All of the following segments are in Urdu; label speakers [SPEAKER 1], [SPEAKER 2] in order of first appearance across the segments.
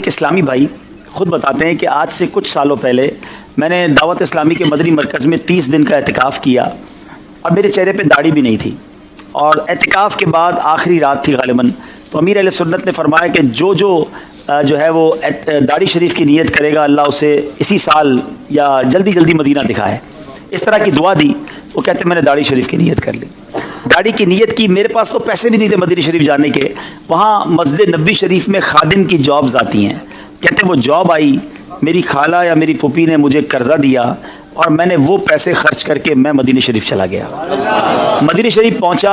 [SPEAKER 1] ایک اسلامی بھائی خود بتاتے ہیں کہ آج سے کچھ سالوں پہلے میں نے دعوت اسلامی کے مدنی مرکز میں 30 دن کا اعتکاف کیا اور میرے چہرے پہ داڑھی بھی نہیں تھی، اور اعتکاف کے بعد آخری رات تھی غالباً، تو امیر اہل سنت نے فرمایا کہ جو ہے وہ داڑھی شریف کی نیت کرے گا اللہ اسے اسی سال یا جلدی مدینہ دکھائے، اس طرح کی دعا دی۔ وہ کہتے میں نے داڑھی شریف کی نیت کر لی، داڑھی کی نیت کی، میرے پاس تو پیسے بھی نہیں تھے مدینہ شریف جانے کے، وہاں مسجد نبوی شریف میں خادم کی جابز آتی ہیں، کہتے وہ جاب آئی، میری خالہ یا میری پھوپھی نے مجھے قرضہ دیا اور میں نے وہ پیسے خرچ کر کے میں مدینہ شریف چلا گیا۔ مدینہ شریف پہنچا،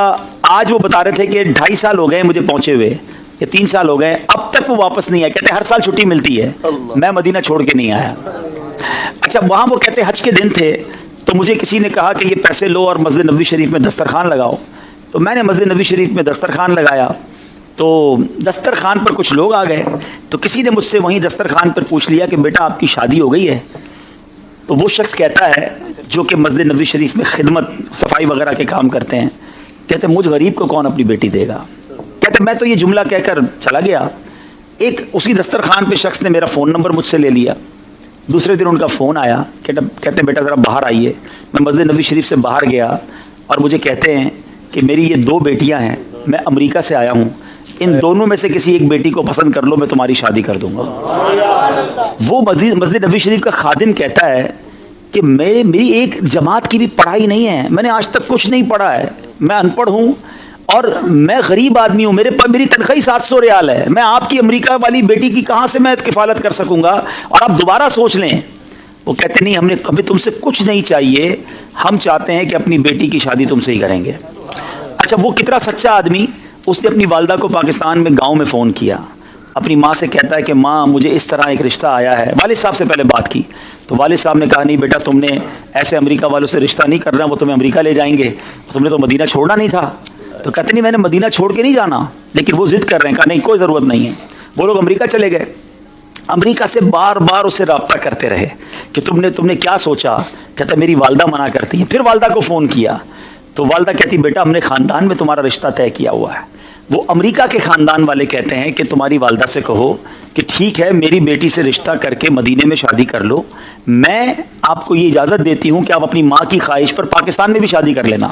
[SPEAKER 1] آج وہ بتا رہے تھے کہ 2.5 سال ہو گئے مجھے پہنچے ہوئے، یا 3 سال ہو گئے، اب تک وہ واپس نہیں آیا، کہتے ہر سال چھٹی ملتی ہے، میں مدینہ چھوڑ کے نہیں آیا۔ اچھا، وہاں وہ کہتے حج کے دن تھے، تو مجھے کسی نے کہا کہ یہ پیسے لو اور مسجد نبوی شریف میں دسترخوان لگاؤ، تو میں نے مسجد نبوی شریف میں دسترخوان لگایا، تو دسترخوان پر کچھ لوگ آ گئے، تو کسی نے مجھ سے وہیں دسترخوان پر پوچھ لیا کہ بیٹا آپ کی شادی ہو گئی ہے؟ تو وہ شخص کہتا ہے جو کہ مسجد نبوی شریف میں خدمت صفائی وغیرہ کے کام کرتے ہیں، کہتے مجھ غریب کو کون اپنی بیٹی دے گا؟ کہتے میں تو یہ جملہ کہہ کر چلا گیا، ایک اسی دسترخوان پہ شخص نے میرا فون نمبر مجھ سے لے لیا، دوسرے دن ان کا فون آیا، کہتے بیٹا ذرا باہر آئیے۔ میں مسجد نبوی شریف سے باہر گیا اور مجھے کہتے ہیں کہ میری یہ 2 بیٹیاں ہیں، میں امریکہ سے آیا ہوں، ان دونوں میں سے کسی ایک بیٹی کو پسند کر لو، میں تمہاری شادی کر دوں گا۔ وہ مسجد نبوی شریف کا خادم کہتا ہے کہ میری ایک جماعت کی بھی پڑھائی نہیں ہے، میں نے آج تک کچھ نہیں پڑھا ہے، میں ان پڑھ ہوں اور میں غریب آدمی ہوں، میری تنخواہ 700 ریال ہے، میں آپ کی امریکہ والی بیٹی کی کہاں سے میں کفالت کر سکوں گا، اور آپ دوبارہ سوچ لیں۔ وہ کہتے نہیں، ہمیں تم سے کچھ نہیں چاہیے، ہم چاہتے ہیں کہ اپنی بیٹی کی شادی تم سے ہی کریں گے۔ اچھا، وہ کتنا سچا آدمی، اس نے اپنی والدہ کو پاکستان میں گاؤں میں فون کیا، اپنی ماں سے کہتا ہے کہ ماں مجھے اس طرح ایک رشتہ آیا ہے، والد صاحب سے پہلے بات کی، تو والد صاحب نے کہا نہیں بیٹا تم نے ایسے امریکہ والوں سے رشتہ نہیں کرنا، وہ تمہیں امریکہ لے جائیں گے، تم نے تو مدینہ چھوڑنا نہیں تھا۔ تو کہتے نہیں میں نے مدینہ چھوڑ کے نہیں جانا، لیکن وہ ضد کر رہے ہیں، کہا نہیں کوئی ضرورت نہیں ہے۔ وہ لوگ امریکہ چلے گئے، امریکہ سے بار بار اس سے رابطہ کرتے رہے کہ تم نے کیا سوچا؟ کہتا میری والدہ منع کرتی ہیں، پھر والدہ کو فون کیا تو والدہ کہتی بیٹا ہم نے خاندان میں تمہارا رشتہ طے کیا ہوا ہے۔ وہ امریکہ کے خاندان والے کہتے ہیں کہ تمہاری والدہ سے کہو کہ ٹھیک ہے میری بیٹی سے رشتہ کر کے مدینے میں شادی کر لو، میں آپ کو یہ اجازت دیتی ہوں کہ آپ اپنی ماں کی خواہش پر پاکستان میں بھی شادی کر لینا۔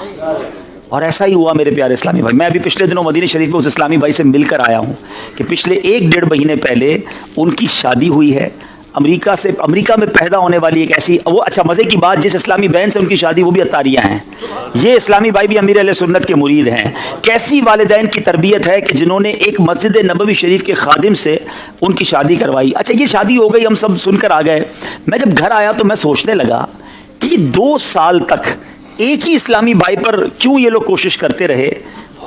[SPEAKER 1] اور ایسا ہی ہوا میرے پیارے اسلامی بھائی۔ میں ابھی پچھلے دنوں مدینہ شریف میں اس اسلامی بھائی سے مل کر آیا ہوں کہ پچھلے 1-1.5 مہینے پہلے ان کی شادی ہوئی ہے، امریکہ میں پیدا ہونے والی ایک ایسی، وہ اچھا مزے کی بات، جس اسلامی بہن سے ان کی شادی وہ بھی عطاریہ ہیں، یہ اسلامی بھائی بھی امیر اہل سنت کے مرید ہیں۔ کیسی والدین کی تربیت ہے کہ جنہوں نے ایک مسجد نبوی شریف کے خادم سے ان کی شادی کروائی۔ اچھا یہ شادی ہو گئی، ہم سب سن کر آ گئے، میں جب گھر آیا تو میں سوچنے لگا کہ یہ 2 سال تک ایک ہی اسلامی بھائی پر کیوں یہ لوگ کوشش کرتے رہے؟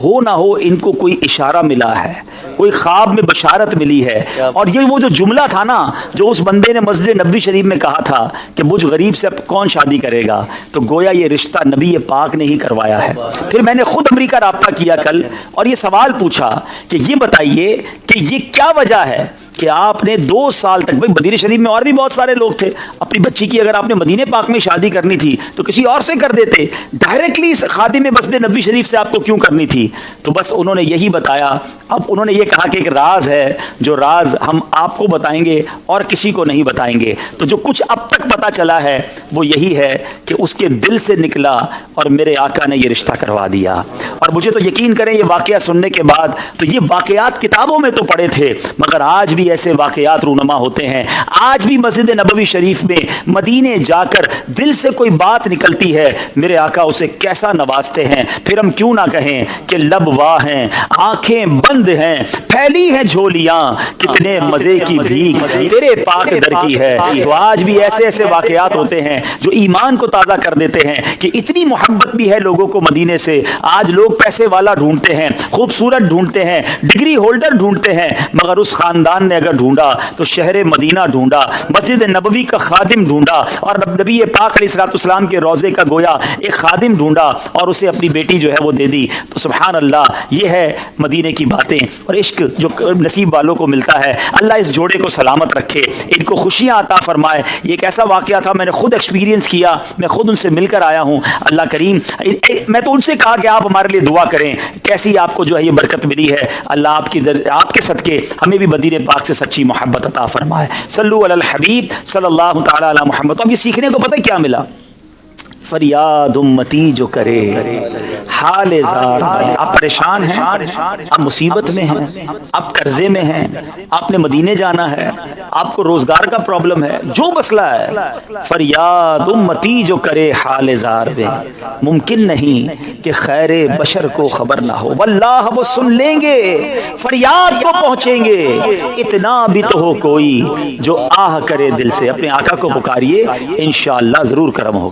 [SPEAKER 1] ہو نہ ہو ان کو کوئی اشارہ ملا ہے، کوئی خواب میں بشارت ملی ہے، اور یہ وہ جو جملہ تھا نا جو اس بندے نے مسجد نبوی شریف میں کہا تھا کہ مجھ غریب سے اب کون شادی کرے گا، تو گویا یہ رشتہ نبی پاک نے ہی کروایا ہے۔ پھر میں نے خود امریکہ رابطہ کیا کل اور یہ سوال پوچھا کہ یہ بتائیے کہ یہ کیا وجہ ہے کہ آپ نے 2 سال تک، بھائی مدینہ شریف میں اور بھی بہت سارے لوگ تھے، اپنی بچی کی اگر آپ نے مدینہ پاک میں شادی کرنی تھی تو کسی اور سے کر دیتے، ڈائریکٹلی خادم مسجد نبوی شریف سے آپ کو کیوں کرنی تھی؟ تو بس انہوں نے یہی بتایا، اب انہوں نے یہ کہا کہ ایک راز ہے جو راز ہم آپ کو بتائیں گے اور کسی کو نہیں بتائیں گے، تو جو کچھ اب تک پتہ چلا ہے وہ یہی ہے کہ اس کے دل سے نکلا اور میرے آقا نے یہ رشتہ کروا دیا۔ اور مجھے تو یقین کریں یہ واقعہ سننے کے بعد، تو یہ واقعات کتابوں میں تو پڑھے تھے مگر آج بھی ایسے واقعات رونما ہوتے ہیں، آج بھی مسجد نبوی شریف میں مدینے جا کر دل سے کوئی بات نکلتی ہے، میرے آقا اسے کیسا نوازتے ہیں۔ پھر ہم کیوں نہ کہیں کہ لب واہ ہیں، آنکھیں بند ہیں، پھیلی ہیں جھولیاں، کتنے مزے کی بھیک تیرے پاک در کی ہے۔ تو آج بھی ایسے واقعات ہوتے ہیں جو ایمان کو تازہ کر دیتے ہیں کہ اتنی محبت بھی ہے لوگوں کو مدینے سے۔ آج لوگ پیسے والا ڈھونڈتے ہیں، خوبصورت ڈھونڈتے ہیں، ڈگری ہولڈر ڈھونڈتے ہیں، مگر اس خاندان نے اگر ڈھونڈا تو شہر مدینہ ڈھونڈا، مسجد نبوی کا خادم ڈھونڈا، اور نبی پاک علیہ الصلوۃ والسلام کے روضے کا گویا ایک خادم ڈھونڈا اور اسے اپنی بیٹی جو ہے وہ دے دی۔ تو سبحان اللہ، یہ ہے مدینے کی باتیں اور عشق جو نصیب والوں کو ملتا ہے۔ اللہ اس جوڑے کو سلامت رکھے، ان کو خوشیاں عطا فرمائے۔ یہ ایک ایسا واقعہ تھا، میں نے خود ایکسپیرینس کیا، میں خود ان سے مل کر آیا ہوں۔ اللہ کریم، میں تو ان سے کہا کہ آپ ہمارے لیے دعا کریں، کیسی آپ کو جو ہے یہ برکت ملی ہے۔ اللہ آپ کے صدقے ہمیں بھی مدینے پاک سے سے سچی محبت عطا فرمائے. صلو علی الحبیب صلی اللہ تعالی علی محمد. تو اب یہ سیکھنے کو پتہ کیا ملا؟ فریاد امتی جو کرے حال زار. آپ پریشان ہیں، آپ مصیبت میں ہیں، آپ قرضے میں ہیں، آپ نے مدینے جانا ہے، آپ کو روزگار کا پرابلم ہے، جو مسئلہ ہے، فریاد امتی جو کرے حال زار دے. ممکن نہیں کہ خیر بشر کو خبر نہ ہو، واللہ وہ سن لیں گے، فریاد کو پہنچیں گے. اتنا بھی تو ہو کوئی جو آہ کرے دل سے. اپنے آقا کو پکاریے، انشاءاللہ ضرور کرم ہوگا.